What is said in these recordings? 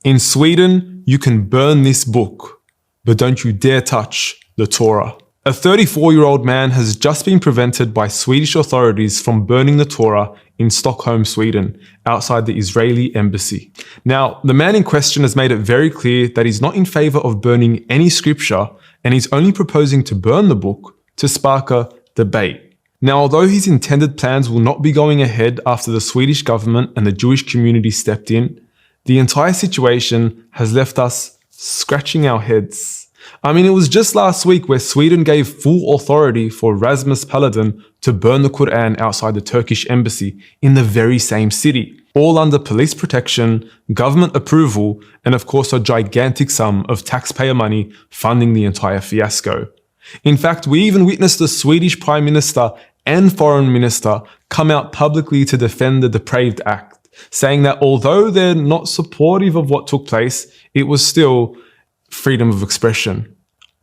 In Sweden, you can burn this book, but don't you dare touch the Torah. A 34-year-old man has just been prevented by Swedish authorities from burning the Torah in Stockholm, Sweden, outside the Israeli embassy. Now, the man in question has made it very clear that he's not in favor of burning any scripture, and he's only proposing to burn the book to spark a debate. Now, although his intended plans will not be going ahead after the Swedish government and the Jewish community stepped in, the entire situation has left us scratching our heads. I mean, it was just last week where Sweden gave full authority for Rasmus Paludan to burn the Quran outside the Turkish embassy in the very same city, all under police protection, government approval, and of course a gigantic sum of taxpayer money funding the entire fiasco. In fact, we even witnessed the Swedish Prime Minister and Foreign Minister come out publicly to defend the depraved act, saying that although they're not supportive of what took place, it was still freedom of expression.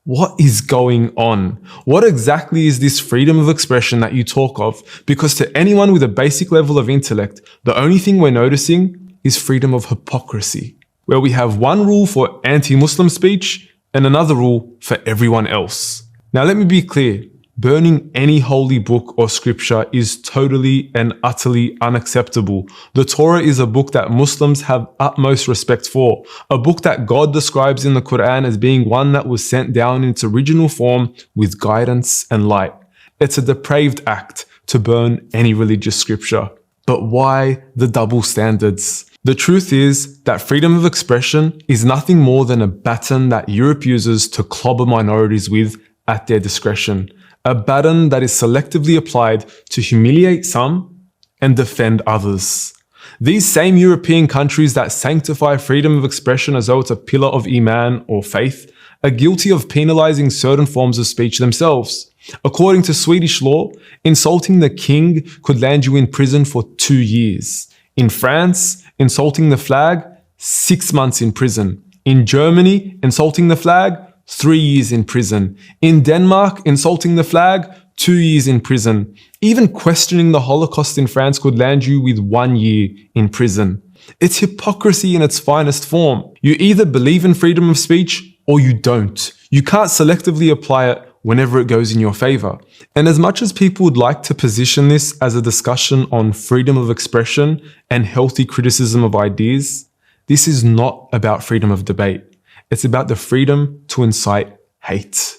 What is going on? What exactly is this freedom of expression that you talk of? Because to anyone with a basic level of intellect, the only thing we're noticing is freedom of hypocrisy, where we have one rule for anti-Muslim speech and another rule for everyone else. Now let me be clear, burning any holy book or scripture is totally and utterly unacceptable. The Torah is a book that Muslims have utmost respect for, a book that God describes in the Quran as being one that was sent down in its original form with guidance and light. It's a depraved act to burn any religious scripture. But why the double standards? The truth is that freedom of expression is nothing more than a baton that Europe uses to clobber minorities with at their discretion. A baton that is selectively applied to humiliate some and defend others. These same European countries that sanctify freedom of expression as though it's a pillar of Iman or faith are guilty of penalizing certain forms of speech themselves. According to Swedish law, insulting the king could land you in prison for 2 years. In France, insulting the flag, 6 months in prison. In Germany, insulting the flag, 3 years in prison. In Denmark, insulting the flag, 2 years in prison. Even questioning the Holocaust in France could land you with 1 year in prison. It's hypocrisy in its finest form. You either believe in freedom of speech or you don't. You can't selectively apply it whenever it goes in your favor. And as much as people would like to position this as a discussion on freedom of expression and healthy criticism of ideas, this is not about freedom of debate. It's about the freedom to incite hate.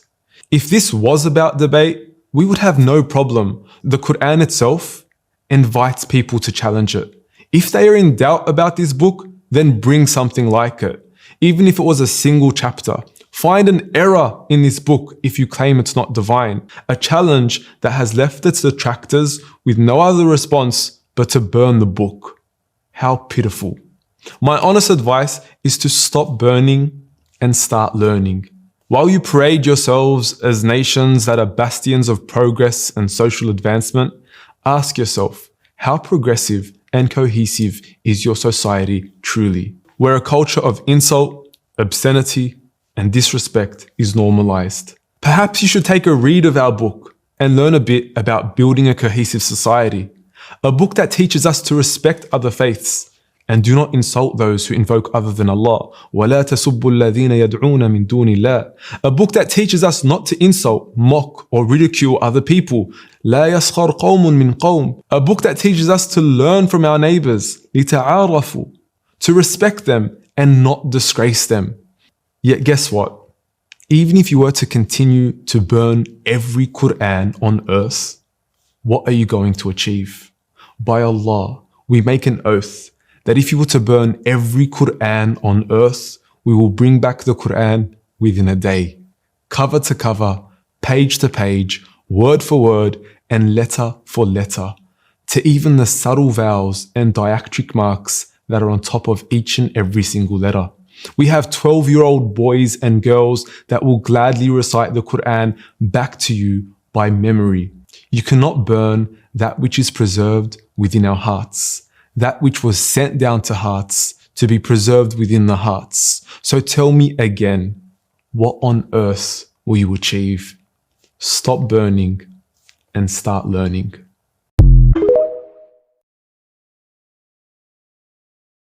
If this was about debate, we would have no problem. The Quran itself invites people to challenge it. If they are in doubt about this book, then bring something like it. Even if it was a single chapter. Find an error in this book if you claim it's not divine. A challenge that has left its detractors with no other response but to burn the book. How pitiful. My honest advice is to stop burning and start learning. While you parade yourselves as nations that are bastions of progress and social advancement, ask yourself, how progressive and cohesive is your society truly? Where a culture of insult, obscenity, and disrespect is normalized. Perhaps you should take a read of our book and learn a bit about building a cohesive society. A book that teaches us to respect other faiths and do not insult those who invoke other than Allah. وَلَا تَسُبُّوا الَّذِينَ يَدْعُونَ مِن دُونِ اللَّهِ. A book that teaches us not to insult, mock, or ridicule other people. لَا يَسْخَرْ قَوْمٌ مِّن قَوْمٍ. A book that teaches us to learn from our neighbors. لِتَعَارَفُوا. To respect them and not disgrace them. Yet guess what? Even if you were to continue to burn every Quran on earth, what are you going to achieve? By Allah, we make an oath that if you were to burn every Quran on earth, we will bring back the Quran within a day. Cover to cover, page to page, word for word, and letter for letter, to even the subtle vowels and diacritic marks that are on top of each and every single letter. We have 12-year-old boys and girls that will gladly recite the Quran back to you by memory. You cannot burn that which is preserved within our hearts. That which was sent down to hearts to be preserved within the hearts. So tell me again, what on earth will you achieve? Stop burning and start learning.